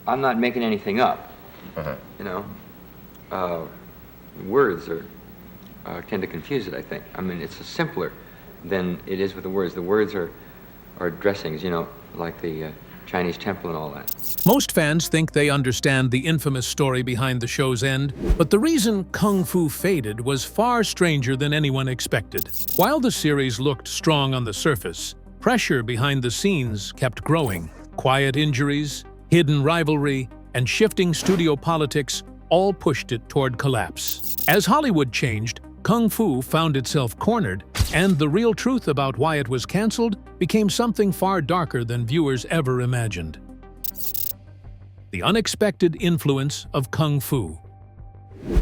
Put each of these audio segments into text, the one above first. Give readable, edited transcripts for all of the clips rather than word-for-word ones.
I'm not making anything up. You know, words tend to confuse it, I think. I mean, it's simpler than it is with the words. The words are dressings, you know, like the Chinese temple and all that. Most fans think they understand the infamous story behind the show's end, but the reason Kung Fu faded was far stranger than anyone expected. While the series looked strong on the surface, pressure behind the scenes kept growing. Quiet injuries, hidden rivalry, and shifting studio politics all pushed it toward collapse. As Hollywood changed, Kung Fu found itself cornered, and the real truth about why it was canceled became something far darker than viewers ever imagined. The unexpected influence of Kung Fu.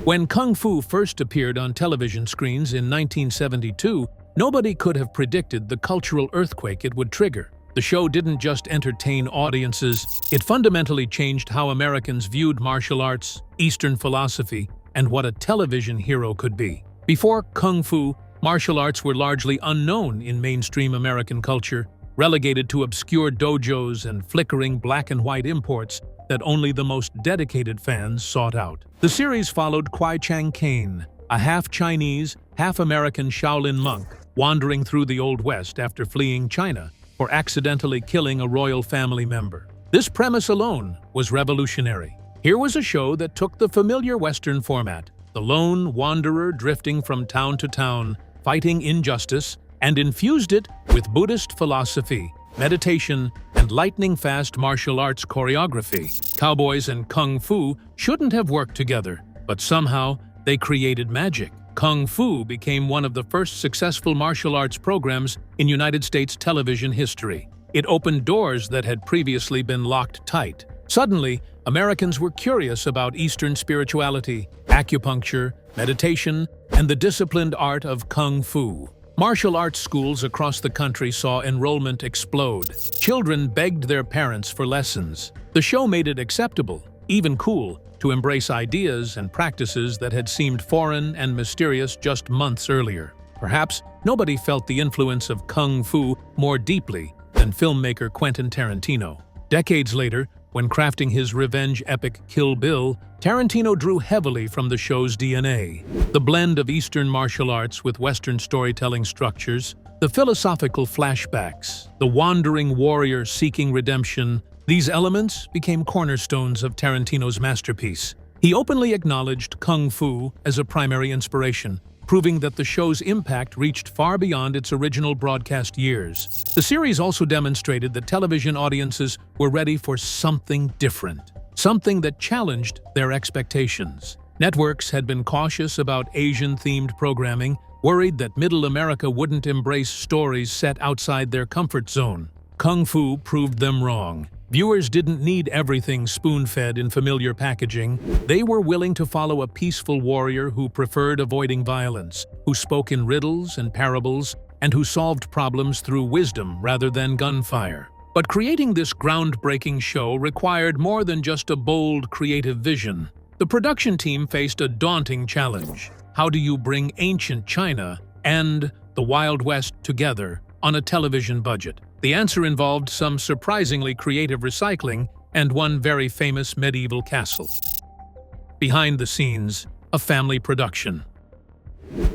When Kung Fu first appeared on television screens in 1972, nobody could have predicted the cultural earthquake it would trigger. The show didn't just entertain audiences, it fundamentally changed how Americans viewed martial arts, Eastern philosophy, and what a television hero could be. Before Kung Fu, martial arts were largely unknown in mainstream American culture, relegated to obscure dojos and flickering black and white imports that only the most dedicated fans sought out. The series followed Cain, a half-Chinese, half-American Shaolin monk wandering through the Old West after fleeing China for accidentally killing a royal family member. This premise alone was revolutionary. Here was a show that took the familiar Western format, the lone wanderer drifting from town to town, fighting injustice, and infused it with Buddhist philosophy, meditation, and lightning-fast martial arts choreography. Cowboys and Kung Fu shouldn't have worked together, but somehow they created magic. Kung Fu became one of the first successful martial arts programs in United States television history. It opened doors that had previously been locked tight. Suddenly, Americans were curious about Eastern spirituality, acupuncture, meditation, and the disciplined art of Kung Fu. Martial arts schools across the country saw enrollment explode. Children begged their parents for lessons. The show made it acceptable, even cool, to embrace ideas and practices that had seemed foreign and mysterious just months earlier. Perhaps nobody felt the influence of Kung Fu more deeply than filmmaker Quentin Tarantino. Decades later, when crafting his revenge epic Kill Bill, Tarantino drew heavily from the show's DNA. The blend of Eastern martial arts with Western storytelling structures, the philosophical flashbacks, the wandering warrior seeking redemption, these elements became cornerstones of Tarantino's masterpiece. He openly acknowledged Kung Fu as a primary inspiration, proving that the show's impact reached far beyond its original broadcast years. The series also demonstrated that television audiences were ready for something different, something that challenged their expectations. Networks had been cautious about Asian-themed programming, worried that Middle America wouldn't embrace stories set outside their comfort zone. Kung Fu proved them wrong. Viewers didn't need everything spoon-fed in familiar packaging. They were willing to follow a peaceful warrior who preferred avoiding violence, who spoke in riddles and parables, and who solved problems through wisdom rather than gunfire. But creating this groundbreaking show required more than just a bold, creative vision. The production team faced a daunting challenge. How do you bring ancient China and the Wild West together on a television budget? The answer involved some surprisingly creative recycling and one very famous medieval castle. Behind the scenes, a family production.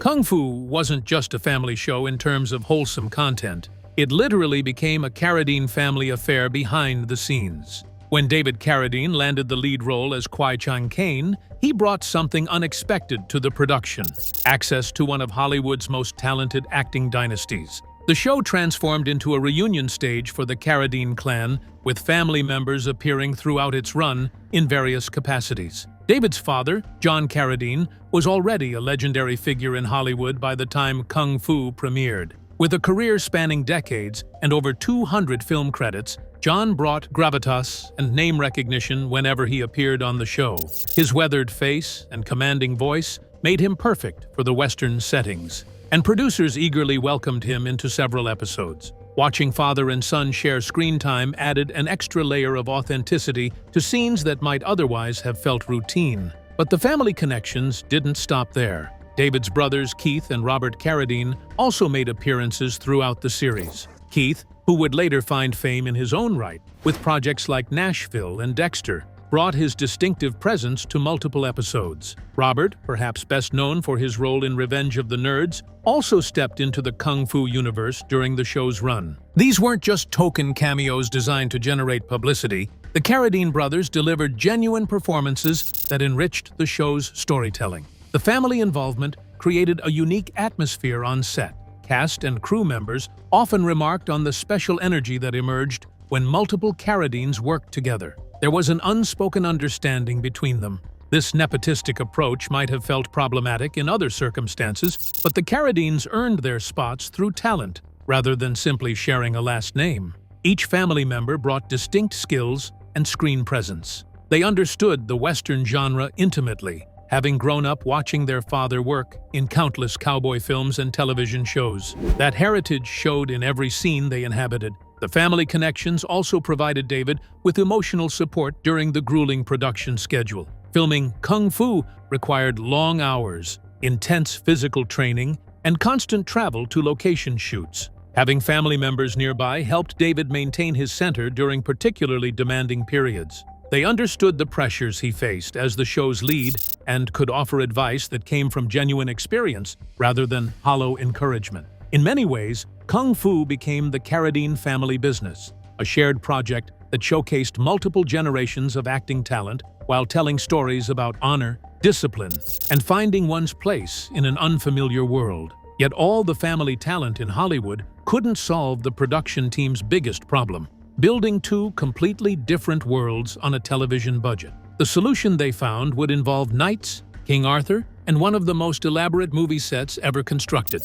Kung Fu wasn't just a family show in terms of wholesome content. It literally became a Carradine family affair behind the scenes. When David Carradine landed the lead role as Cain, he brought something unexpected to the production: access to one of Hollywood's most talented acting dynasties. The show transformed into a reunion stage for the Carradine clan, with family members appearing throughout its run in various capacities. David's father, John Carradine, was already a legendary figure in Hollywood by the time Kung Fu premiered. With a career spanning decades and over 200 film credits, John brought gravitas and name recognition whenever he appeared on the show. His weathered face and commanding voice made him perfect for the Western settings, and producers eagerly welcomed him into several episodes. Watching father and son share screen time added an extra layer of authenticity to scenes that might otherwise have felt routine. But the family connections didn't stop there. David's brothers Keith and Robert Carradine also made appearances throughout the series. Keith, who would later find fame in his own right, with projects like Nashville and Dexter, brought his distinctive presence to multiple episodes. Robert, perhaps best known for his role in Revenge of the Nerds, also stepped into the Kung Fu universe during the show's run. These weren't just token cameos designed to generate publicity. The Carradine brothers delivered genuine performances that enriched the show's storytelling. The family involvement created a unique atmosphere on set. Cast and crew members often remarked on the special energy that emerged when multiple Carradines worked together. There was an unspoken understanding between them. This nepotistic approach might have felt problematic in other circumstances, but the Carradines earned their spots through talent, rather than simply sharing a last name. Each family member brought distinct skills and screen presence. They understood the Western genre intimately, having grown up watching their father work in countless cowboy films and television shows. That heritage showed in every scene they inhabited. The family connections also provided David with emotional support during the grueling production schedule. Filming Kung Fu required long hours, intense physical training, and constant travel to location shoots. Having family members nearby helped David maintain his center during particularly demanding periods. They understood the pressures he faced as the show's lead and could offer advice that came from genuine experience rather than hollow encouragement. In many ways, Kung Fu became the Carradine family business, a shared project that showcased multiple generations of acting talent while telling stories about honor, discipline, and finding one's place in an unfamiliar world. Yet all the family talent in Hollywood couldn't solve the production team's biggest problem: building two completely different worlds on a television budget. The solution they found would involve knights, King Arthur, and one of the most elaborate movie sets ever constructed.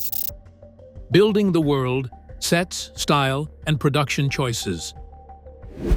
Building the world, sets, style, and production choices.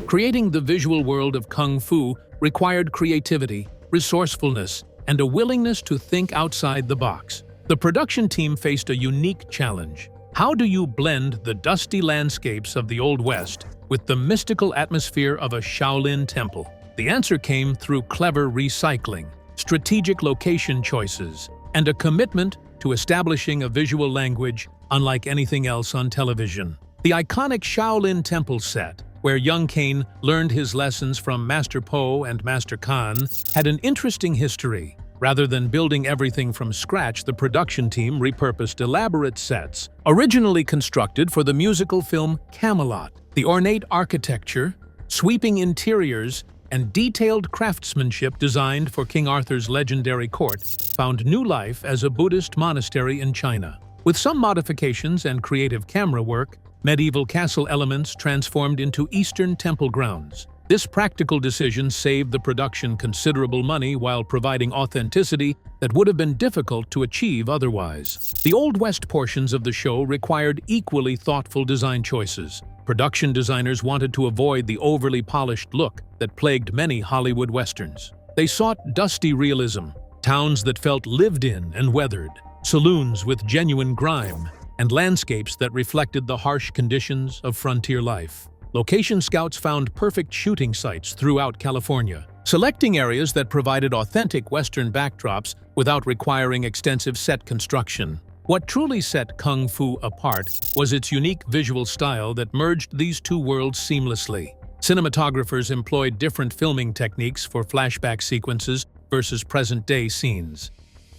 Creating the visual world of Kung Fu required creativity, resourcefulness, and a willingness to think outside the box. The production team faced a unique challenge. How do you blend the dusty landscapes of the Old West with the mystical atmosphere of a Shaolin temple? The answer came through clever recycling, strategic location choices, and a commitment to establishing a visual language unlike anything else on television. The iconic Shaolin temple set, where young Cain learned his lessons from Master Po and Master Cain, had an interesting history. Rather than building everything from scratch, the production team repurposed elaborate sets, originally constructed for the musical film Camelot. The ornate architecture, sweeping interiors, and detailed craftsmanship designed for King Arthur's legendary court found new life as a Buddhist monastery in China. With some modifications and creative camera work, medieval castle elements transformed into Eastern temple grounds. This practical decision saved the production considerable money while providing authenticity that would have been difficult to achieve otherwise. The Old West portions of the show required equally thoughtful design choices. Production designers wanted to avoid the overly polished look that plagued many Hollywood westerns. They sought dusty realism, towns that felt lived in and weathered, saloons with genuine grime, and landscapes that reflected the harsh conditions of frontier life. Location scouts found perfect shooting sites throughout California, selecting areas that provided authentic Western backdrops without requiring extensive set construction. What truly set Kung Fu apart was its unique visual style that merged these two worlds seamlessly. Cinematographers employed different filming techniques for flashback sequences versus present-day scenes.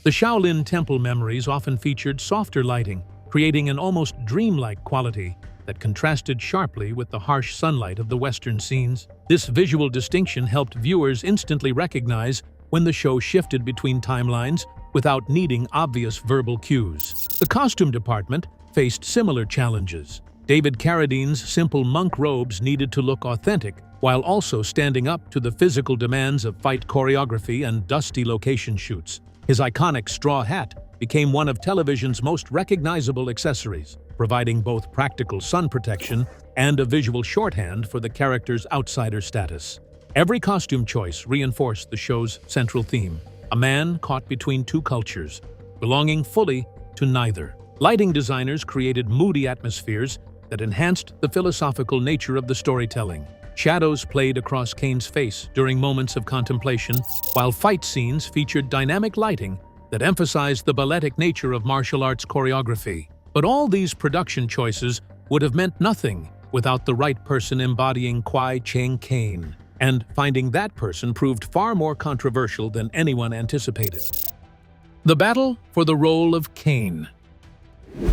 The Shaolin Temple memories often featured softer lighting, creating an almost dreamlike quality that contrasted sharply with the harsh sunlight of the Western scenes. This visual distinction helped viewers instantly recognize when the show shifted between timelines without needing obvious verbal cues. The costume department faced similar challenges. David Carradine's simple monk robes needed to look authentic while also standing up to the physical demands of fight choreography and dusty location shoots. His iconic straw hat became one of television's most recognizable accessories, providing both practical sun protection and a visual shorthand for the character's outsider status. Every costume choice reinforced the show's central theme: a man caught between two cultures, belonging fully to neither. Lighting designers created moody atmospheres that enhanced the philosophical nature of the storytelling. Shadows played across Cain's face during moments of contemplation, while fight scenes featured dynamic lighting that emphasized the balletic nature of martial arts choreography. But all these production choices would have meant nothing without the right person embodying Kwai Chang Cain. and finding that person proved far more controversial than anyone anticipated. The battle for the role of Cain.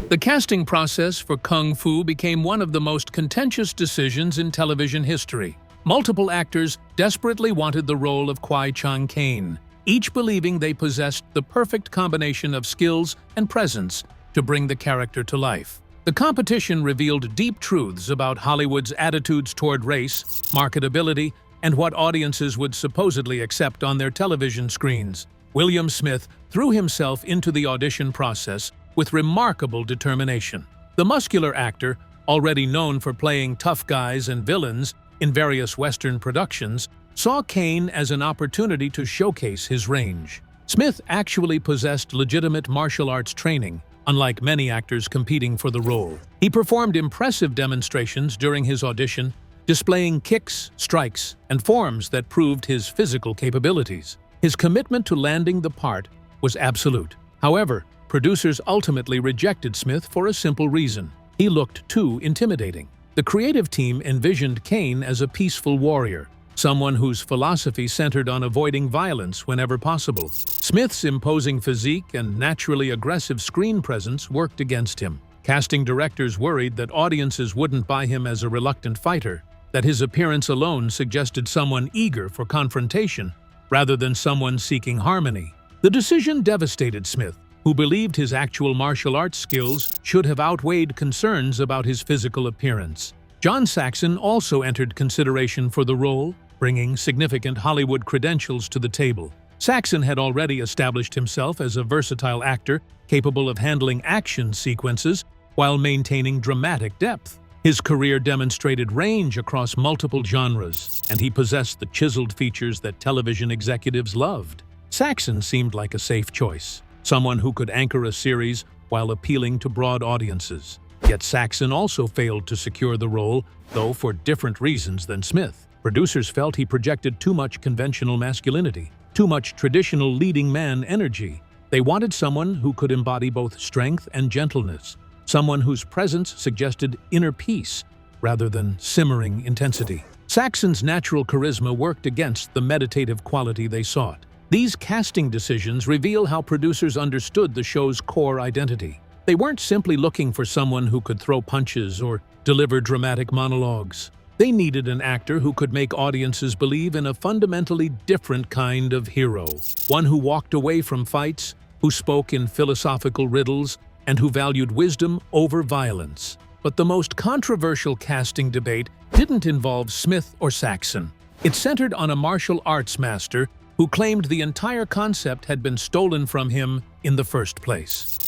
The casting process for Kung Fu became one of the most contentious decisions in television history. Multiple actors desperately wanted the role of Kwai Chang Cain, each believing they possessed the perfect combination of skills and presence to bring the character to life. The competition revealed deep truths about Hollywood's attitudes toward race, marketability, and what audiences would supposedly accept on their television screens. William Smith threw himself into the audition process with remarkable determination. The muscular actor, already known for playing tough guys and villains in various Western productions, saw Cain as an opportunity to showcase his range. Smith actually possessed legitimate martial arts training, unlike many actors competing for the role. He performed impressive demonstrations during his audition, displaying kicks, strikes, and forms that proved his physical capabilities. His commitment to landing the part was absolute. However, producers ultimately rejected Smith for a simple reason: he looked too intimidating. The creative team envisioned Cain as a peaceful warrior, someone whose philosophy centered on avoiding violence whenever possible. Smith's imposing physique and naturally aggressive screen presence worked against him. Casting directors worried that audiences wouldn't buy him as a reluctant fighter, that his appearance alone suggested someone eager for confrontation rather than someone seeking harmony. The decision devastated Smith, who believed his actual martial arts skills should have outweighed concerns about his physical appearance. John Saxon also entered consideration for the role, bringing significant Hollywood credentials to the table. Saxon had already established himself as a versatile actor capable of handling action sequences while maintaining dramatic depth. His career demonstrated range across multiple genres, and he possessed the chiseled features that television executives loved. Saxon seemed like a safe choice, someone who could anchor a series while appealing to broad audiences. Yet Saxon also failed to secure the role, though for different reasons than Smith. Producers felt he projected too much conventional masculinity, too much traditional leading man energy. They wanted someone who could embody both strength and gentleness, someone whose presence suggested inner peace rather than simmering intensity. Saxon's natural charisma worked against the meditative quality they sought. These casting decisions reveal how producers understood the show's core identity. They weren't simply looking for someone who could throw punches or deliver dramatic monologues. They needed an actor who could make audiences believe in a fundamentally different kind of hero, one who walked away from fights, who spoke in philosophical riddles, and who valued wisdom over violence. But the most controversial casting debate didn't involve Smith or Saxon. It centered on a martial arts master who claimed the entire concept had been stolen from him in the first place.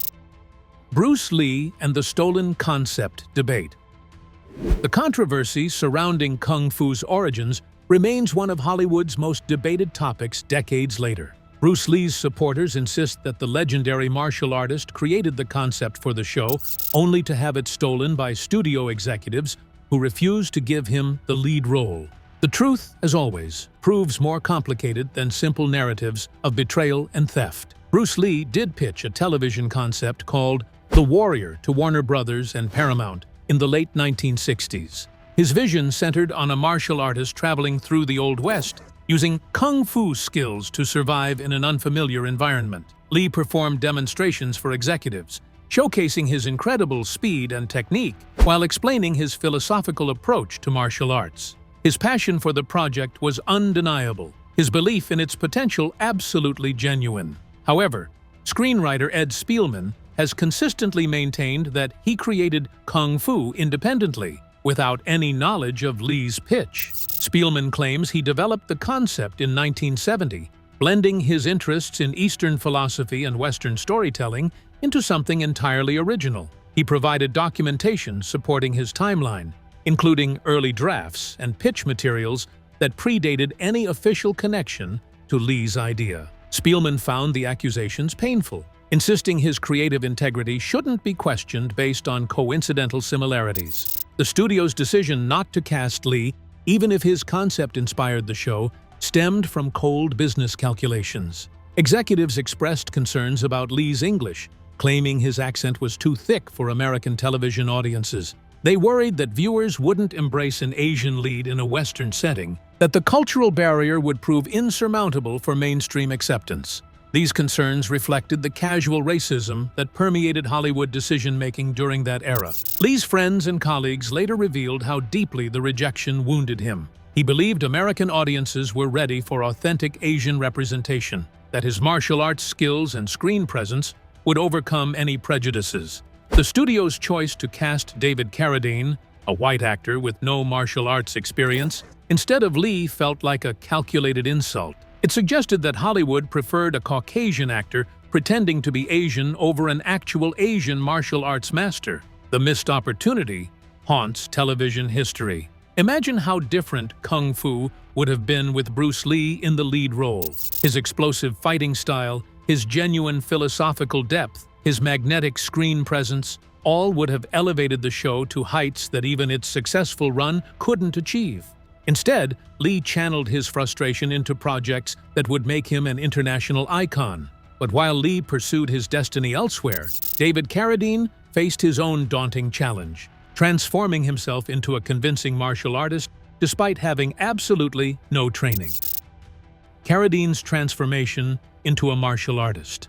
Bruce Lee and the stolen concept debate. The controversy surrounding Kung Fu's origins remains one of Hollywood's most debated topics decades later. Bruce Lee's supporters insist that the legendary martial artist created the concept for the show, only to have it stolen by studio executives who refused to give him the lead role. The truth, as always, proves more complicated than simple narratives of betrayal and theft. Bruce Lee did pitch a television concept called The Warrior to Warner Brothers and Paramount in the late 1960s. His vision centered on a martial artist traveling through the Old West, using kung fu skills to survive in an unfamiliar environment. Lee performed demonstrations for executives, showcasing his incredible speed and technique while explaining his philosophical approach to martial arts. His passion for the project was undeniable, his belief in its potential absolutely genuine. However, screenwriter Ed Spielman has consistently maintained that he created Kung Fu independently, without any knowledge of Lee's pitch. Spielman claims he developed the concept in 1970, blending his interests in Eastern philosophy and Western storytelling into something entirely original. He provided documentation supporting his timeline, including early drafts and pitch materials that predated any official connection to Lee's idea. Spielman found the accusations painful, insisting his creative integrity shouldn't be questioned based on coincidental similarities. The studio's decision not to cast Lee, even if his concept inspired the show, stemmed from cold business calculations. Executives expressed concerns about Lee's English, claiming his accent was too thick for American television audiences. They worried that viewers wouldn't embrace an Asian lead in a Western setting, that the cultural barrier would prove insurmountable for mainstream acceptance. These concerns reflected the casual racism that permeated Hollywood decision-making during that era. Lee's friends and colleagues later revealed how deeply the rejection wounded him. He believed American audiences were ready for authentic Asian representation, that his martial arts skills and screen presence would overcome any prejudices. The studio's choice to cast David Carradine, a white actor with no martial arts experience, instead of Lee felt like a calculated insult. It suggested that Hollywood preferred a Caucasian actor pretending to be Asian over an actual Asian martial arts master. The missed opportunity haunts television history. Imagine how different Kung Fu would have been with Bruce Lee in the lead role. His explosive fighting style, his genuine philosophical depth, his magnetic screen presence, all would have elevated the show to heights that even its successful run couldn't achieve. Instead, Lee channeled his frustration into projects that would make him an international icon. But while Lee pursued his destiny elsewhere, David Carradine faced his own daunting challenge, transforming himself into a convincing martial artist despite having absolutely no training. Carradine's transformation into a martial artist.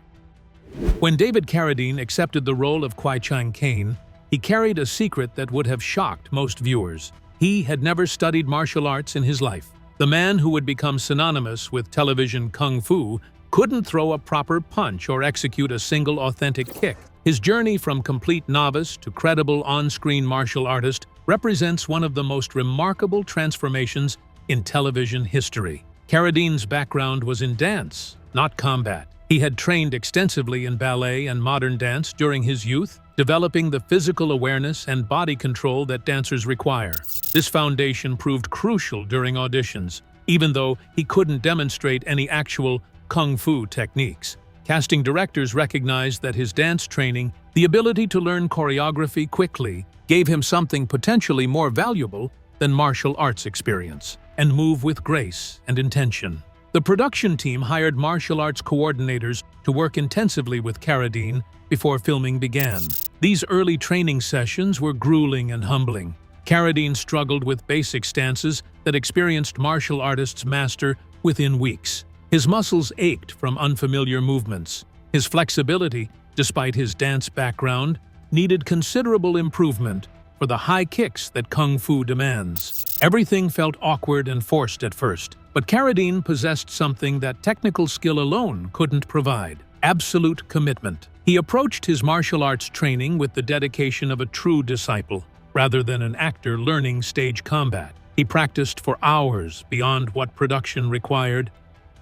When David Carradine accepted the role of Cain, he carried a secret that would have shocked most viewers. He had never studied martial arts in his life. The man who would become synonymous with television kung fu couldn't throw a proper punch or execute a single authentic kick. His journey from complete novice to credible on-screen martial artist represents one of the most remarkable transformations in television history. Carradine's background was in dance, not combat. He had trained extensively in ballet and modern dance during his youth, developing the physical awareness and body control that dancers require. This foundation proved crucial during auditions, even though he couldn't demonstrate any actual kung fu techniques. Casting directors recognized that his dance training, the ability to learn choreography quickly, gave him something potentially more valuable than martial arts experience, and move with grace and intention. The production team hired martial arts coordinators to work intensively with Carradine before filming began. These early training sessions were grueling and humbling. Carradine struggled with basic stances that experienced martial artists master within weeks. His muscles ached from unfamiliar movements. His flexibility, despite his dance background, needed considerable improvement for the high kicks that Kung Fu demands. Everything felt awkward and forced at first, but Carradine possessed something that technical skill alone couldn't provide: absolute commitment. He approached his martial arts training with the dedication of a true disciple, rather than an actor learning stage combat. He practiced for hours beyond what production required,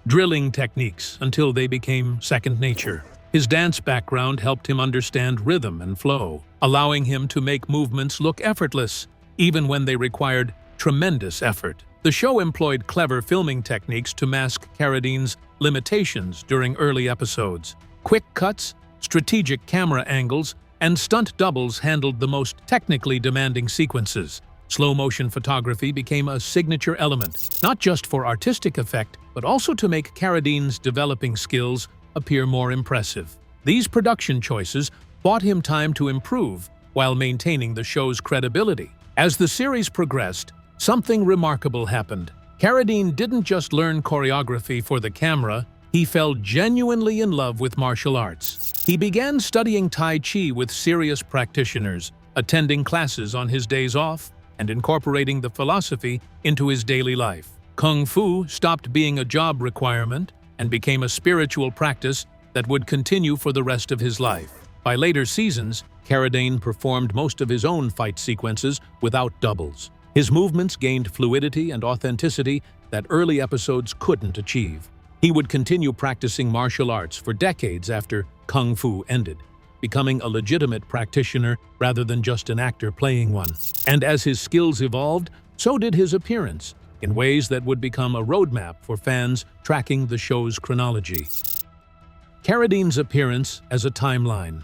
drilling techniques until they became second nature. His dance background helped him understand rhythm and flow, allowing him to make movements look effortless, even when they required tremendous effort. The show employed clever filming techniques to mask Carradine's limitations during early episodes. Quick cuts, strategic camera angles, and stunt doubles handled the most technically demanding sequences. Slow-motion photography became a signature element, not just for artistic effect, but also to make Carradine's developing skills appear more impressive. These production choices bought him time to improve while maintaining the show's credibility. As the series progressed, something remarkable happened. Carradine didn't just learn choreography for the camera, he fell genuinely in love with martial arts. He began studying Tai Chi with serious practitioners, attending classes on his days off, and incorporating the philosophy into his daily life. Kung Fu stopped being a job requirement and became a spiritual practice that would continue for the rest of his life. By later seasons, Carradine performed most of his own fight sequences without doubles. His movements gained fluidity and authenticity that early episodes couldn't achieve. He would continue practicing martial arts for decades after Kung Fu ended, becoming a legitimate practitioner rather than just an actor playing one. And as his skills evolved, so did his appearance, in ways that would become a roadmap for fans tracking the show's chronology. Carradine's appearance as a timeline.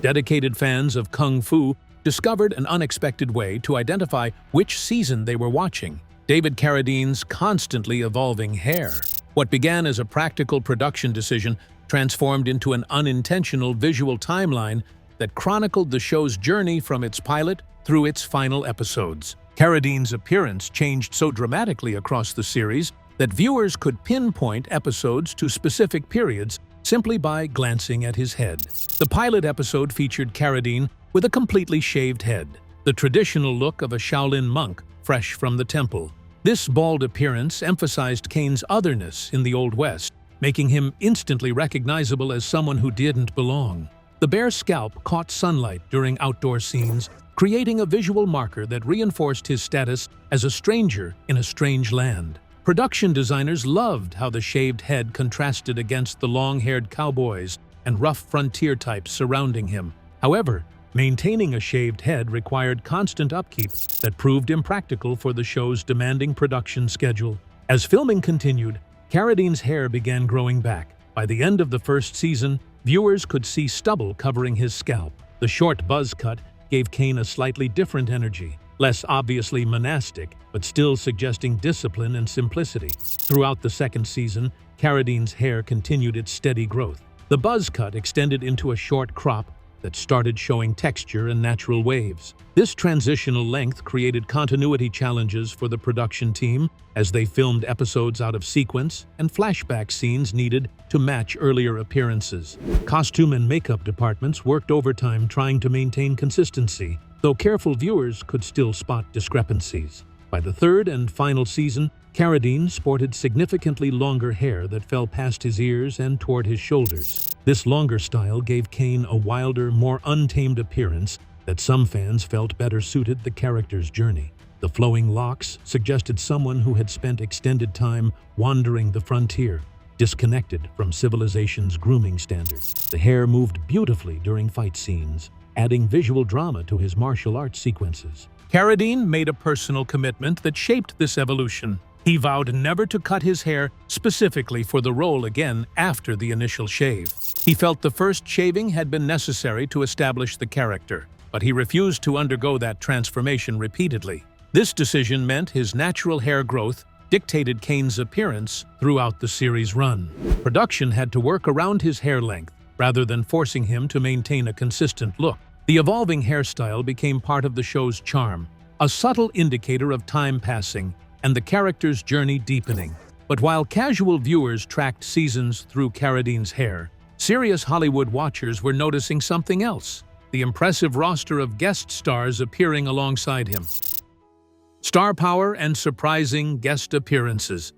Dedicated fans of Kung Fu discovered an unexpected way to identify which season they were watching: David Carradine's constantly evolving hair. What began as a practical production decision transformed into an unintentional visual timeline that chronicled the show's journey from its pilot through its final episodes. Carradine's appearance changed so dramatically across the series that viewers could pinpoint episodes to specific periods simply by glancing at his head. The pilot episode featured Carradine with a completely shaved head, the traditional look of a Shaolin monk fresh from the temple. This bald appearance emphasized Cain's otherness in the Old West, making him instantly recognizable as someone who didn't belong. The bare scalp caught sunlight during outdoor scenes, creating a visual marker that reinforced his status as a stranger in a strange land. Production designers loved how the shaved head contrasted against the long-haired cowboys and rough frontier types surrounding him. However, maintaining a shaved head required constant upkeep that proved impractical for the show's demanding production schedule. As filming continued, Carradine's hair began growing back. By the end of the first season, viewers could see stubble covering his scalp. The short buzz cut gave Cain a slightly different energy, less obviously monastic, but still suggesting discipline and simplicity. Throughout the second season, Carradine's hair continued its steady growth. The buzz cut extended into a short crop that started showing texture and natural waves. This transitional length created continuity challenges for the production team as they filmed episodes out of sequence and flashback scenes needed to match earlier appearances. Costume and makeup departments worked overtime trying to maintain consistency, though careful viewers could still spot discrepancies. By the third and final season, Carradine sported significantly longer hair that fell past his ears and toward his shoulders. This longer style gave Cain a wilder, more untamed appearance that some fans felt better suited the character's journey. The flowing locks suggested someone who had spent extended time wandering the frontier, disconnected from civilization's grooming standards. The hair moved beautifully during fight scenes, adding visual drama to his martial arts sequences. Carradine made a personal commitment that shaped this evolution. He vowed never to cut his hair specifically for the role again after the initial shave. He felt the first shaving had been necessary to establish the character, but he refused to undergo that transformation repeatedly. This decision meant his natural hair growth dictated Cain's appearance throughout the series' run. Production had to work around his hair length, rather than forcing him to maintain a consistent look. The evolving hairstyle became part of the show's charm, a subtle indicator of time passing and the character's journey deepening. But while casual viewers tracked seasons through Carradine's hair, serious Hollywood watchers were noticing something else: the impressive roster of guest stars appearing alongside him. Star power and surprising guest appearances.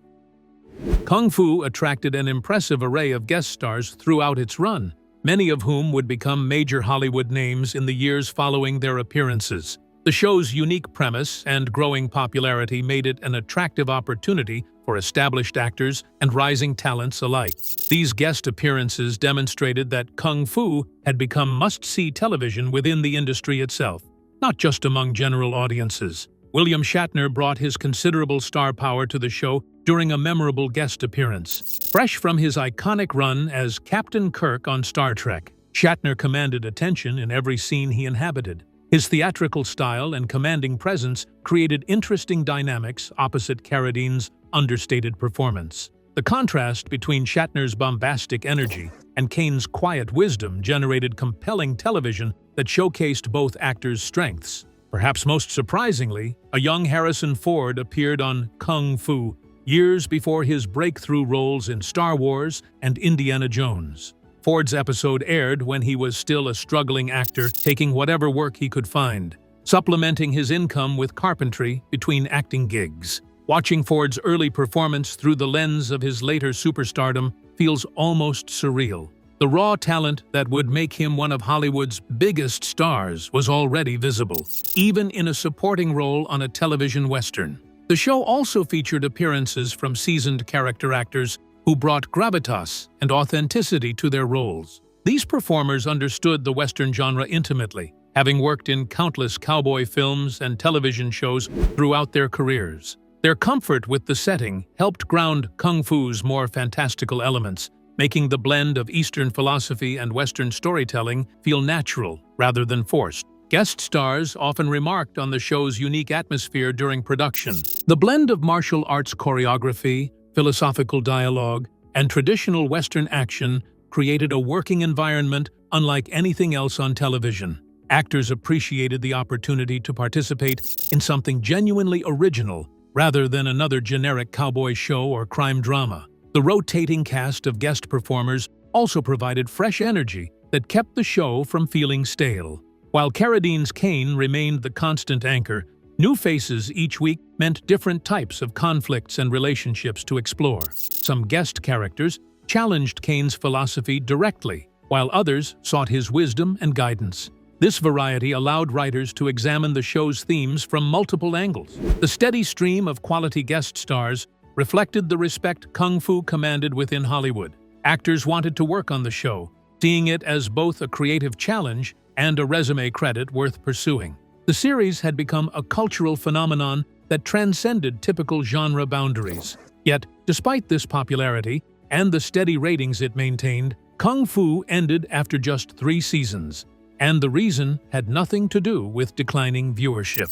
Kung Fu attracted an impressive array of guest stars throughout its run, many of whom would become major Hollywood names in the years following their appearances. The show's unique premise and growing popularity made it an attractive opportunity for established actors and rising talents alike. These guest appearances demonstrated that Kung Fu had become must-see television within the industry itself, not just among general audiences. William Shatner brought his considerable star power to the show during a memorable guest appearance. Fresh from his iconic run as Captain Kirk on Star Trek, Shatner commanded attention in every scene he inhabited. His theatrical style and commanding presence created interesting dynamics opposite Carradine's understated performance. The contrast between Shatner's bombastic energy and Cain's quiet wisdom generated compelling television that showcased both actors' strengths. Perhaps most surprisingly, a young Harrison Ford appeared on Kung Fu years before his breakthrough roles in Star Wars and Indiana Jones. Ford's episode aired when he was still a struggling actor, taking whatever work he could find, supplementing his income with carpentry between acting gigs. Watching Ford's early performance through the lens of his later superstardom feels almost surreal. The raw talent that would make him one of Hollywood's biggest stars was already visible, even in a supporting role on a television western. The show also featured appearances from seasoned character actors who brought gravitas and authenticity to their roles. These performers understood the Western genre intimately, having worked in countless cowboy films and television shows throughout their careers. Their comfort with the setting helped ground Kung Fu's more fantastical elements, making the blend of Eastern philosophy and Western storytelling feel natural rather than forced. Guest stars often remarked on the show's unique atmosphere during production. The blend of martial arts choreography, philosophical dialogue, and traditional Western action created a working environment unlike anything else on television. Actors appreciated the opportunity to participate in something genuinely original rather than another generic cowboy show or crime drama. The rotating cast of guest performers also provided fresh energy that kept the show from feeling stale. While Carradine's Cain remained the constant anchor, new faces each week meant different types of conflicts and relationships to explore. Some guest characters challenged Cain's philosophy directly, while others sought his wisdom and guidance. This variety allowed writers to examine the show's themes from multiple angles. The steady stream of quality guest stars reflected the respect Kung Fu commanded within Hollywood. Actors wanted to work on the show, seeing it as both a creative challenge and a resume credit worth pursuing. The series had become a cultural phenomenon that transcended typical genre boundaries. Yet, despite this popularity and the steady ratings it maintained, Kung Fu ended after just 3 seasons, and the reason had nothing to do with declining viewership.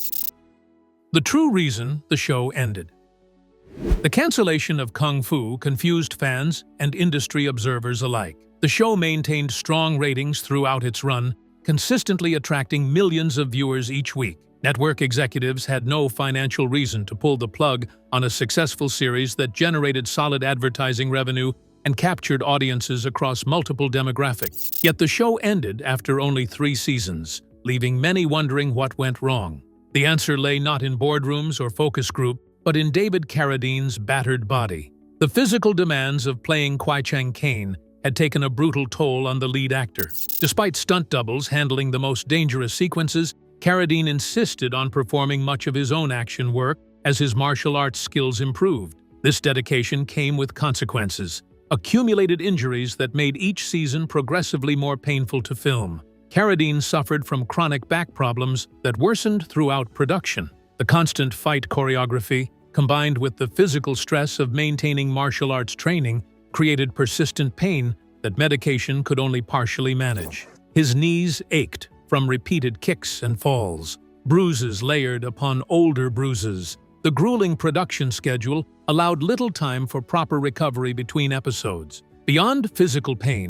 The true reason the show ended. The cancellation of Kung Fu confused fans and industry observers alike. The show maintained strong ratings throughout its run, consistently attracting millions of viewers each week. Network executives had no financial reason to pull the plug on a successful series that generated solid advertising revenue and captured audiences across multiple demographics. Yet the show ended after only 3 seasons, leaving many wondering what went wrong. The answer lay not in boardrooms or focus group, but in David Carradine's battered body. The physical demands of playing Cain had taken a brutal toll on the lead actor. Despite stunt doubles handling the most dangerous sequences, Carradine insisted on performing much of his own action work as his martial arts skills improved. This dedication came with consequences, accumulated injuries that made each season progressively more painful to film. Carradine suffered from chronic back problems that worsened throughout production. The constant fight choreography, combined with the physical stress of maintaining martial arts training, created persistent pain that medication could only partially manage. His knees ached from repeated kicks and falls, bruises layered upon older bruises. The grueling production schedule allowed little time for proper recovery between episodes. Beyond physical pain,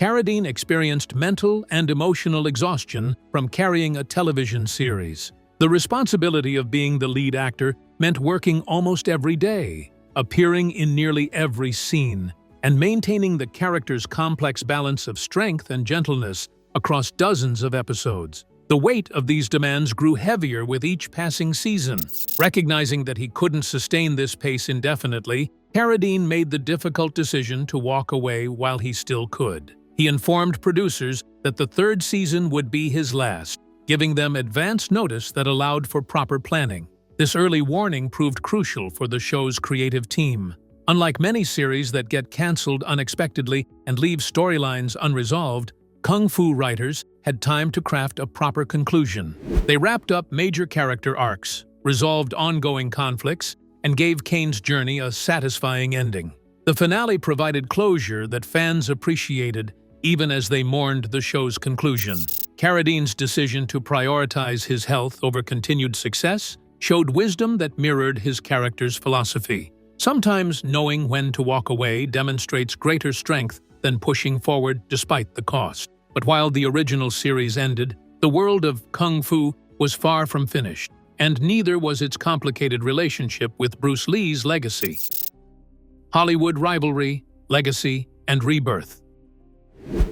Carradine experienced mental and emotional exhaustion from carrying a television series. The responsibility of being the lead actor meant working almost every day, appearing in nearly every scene, and maintaining the character's complex balance of strength and gentleness across dozens of episodes. The weight of these demands grew heavier with each passing season. Recognizing that he couldn't sustain this pace indefinitely, Carradine made the difficult decision to walk away while he still could. He informed producers that the 3rd season would be his last, giving them advance notice that allowed for proper planning. This early warning proved crucial for the show's creative team. Unlike many series that get canceled unexpectedly and leave storylines unresolved, Kung Fu writers had time to craft a proper conclusion. They wrapped up major character arcs, resolved ongoing conflicts, and gave Cain's journey a satisfying ending. The finale provided closure that fans appreciated, even as they mourned the show's conclusion. Carradine's decision to prioritize his health over continued success showed wisdom that mirrored his character's philosophy. Sometimes knowing when to walk away demonstrates greater strength than pushing forward despite the cost. But while the original series ended, the world of Kung Fu was far from finished, and neither was its complicated relationship with Bruce Lee's legacy. Hollywood rivalry, legacy, and rebirth.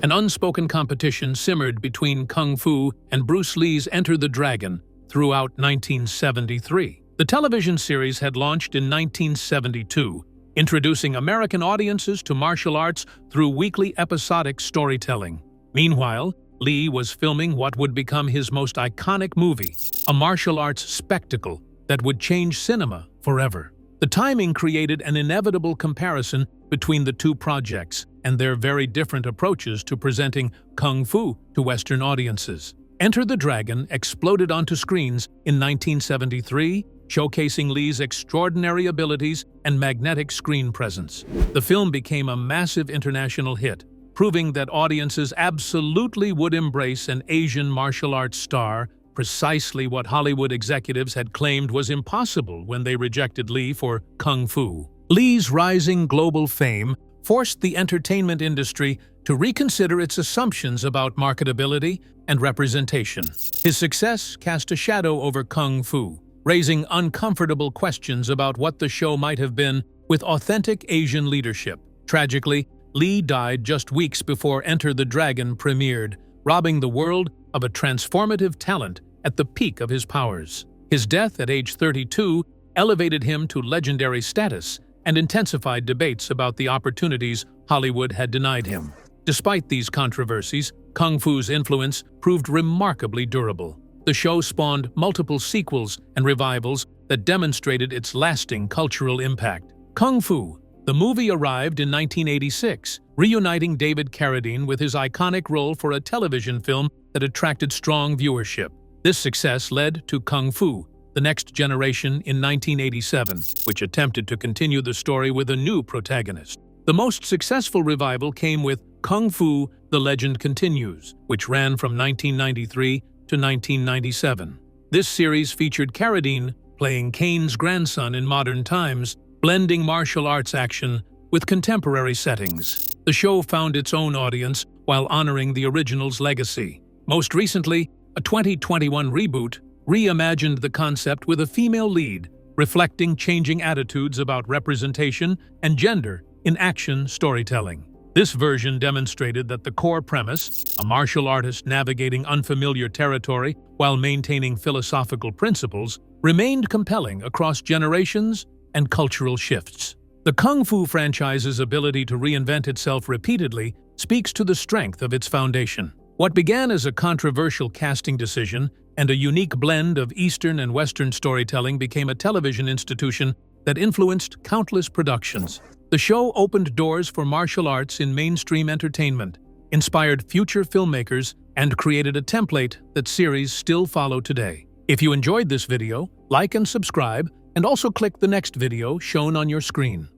An unspoken competition simmered between Kung Fu and Bruce Lee's Enter the Dragon throughout 1973. The television series had launched in 1972, introducing American audiences to martial arts through weekly episodic storytelling. Meanwhile, Lee was filming what would become his most iconic movie, a martial arts spectacle that would change cinema forever. The timing created an inevitable comparison between the two projects and their very different approaches to presenting Kung Fu to Western audiences. Enter the Dragon exploded onto screens in 1973, showcasing Lee's extraordinary abilities and magnetic screen presence. The film became a massive international hit, proving that audiences absolutely would embrace an Asian martial arts star, precisely what Hollywood executives had claimed was impossible when they rejected Lee for Kung Fu. Lee's rising global fame forced the entertainment industry to reconsider its assumptions about marketability and representation. His success cast a shadow over Kung Fu, raising uncomfortable questions about what the show might have been with authentic Asian leadership. Tragically, Lee died just weeks before Enter the Dragon premiered, robbing the world of a transformative talent at the peak of his powers. His death at age 32 elevated him to legendary status and intensified debates about the opportunities Hollywood had denied him. Despite these controversies, Kung Fu's influence proved remarkably durable. The show spawned multiple sequels and revivals that demonstrated its lasting cultural impact. Kung Fu, the movie, arrived in 1986, reuniting David Carradine with his iconic role for a television film that attracted strong viewership. This success led to Kung Fu, The Next Generation in 1987, which attempted to continue the story with a new protagonist. The most successful revival came with Kung Fu, The Legend Continues, which ran from 1993 to 1997. This series featured Carradine playing Cain's grandson in modern times, blending martial arts action with contemporary settings. The show found its own audience while honoring the original's legacy. Most recently, a 2021 reboot reimagined the concept with a female lead, reflecting changing attitudes about representation and gender in action storytelling. This version demonstrated that the core premise, a martial artist navigating unfamiliar territory while maintaining philosophical principles, remained compelling across generations and cultural shifts. The Kung Fu franchise's ability to reinvent itself repeatedly speaks to the strength of its foundation. What began as a controversial casting decision and a unique blend of Eastern and Western storytelling became a television institution that influenced countless productions. The show opened doors for martial arts in mainstream entertainment, inspired future filmmakers, and created a template that series still follow today. If you enjoyed this video, like and subscribe, and also click the next video shown on your screen.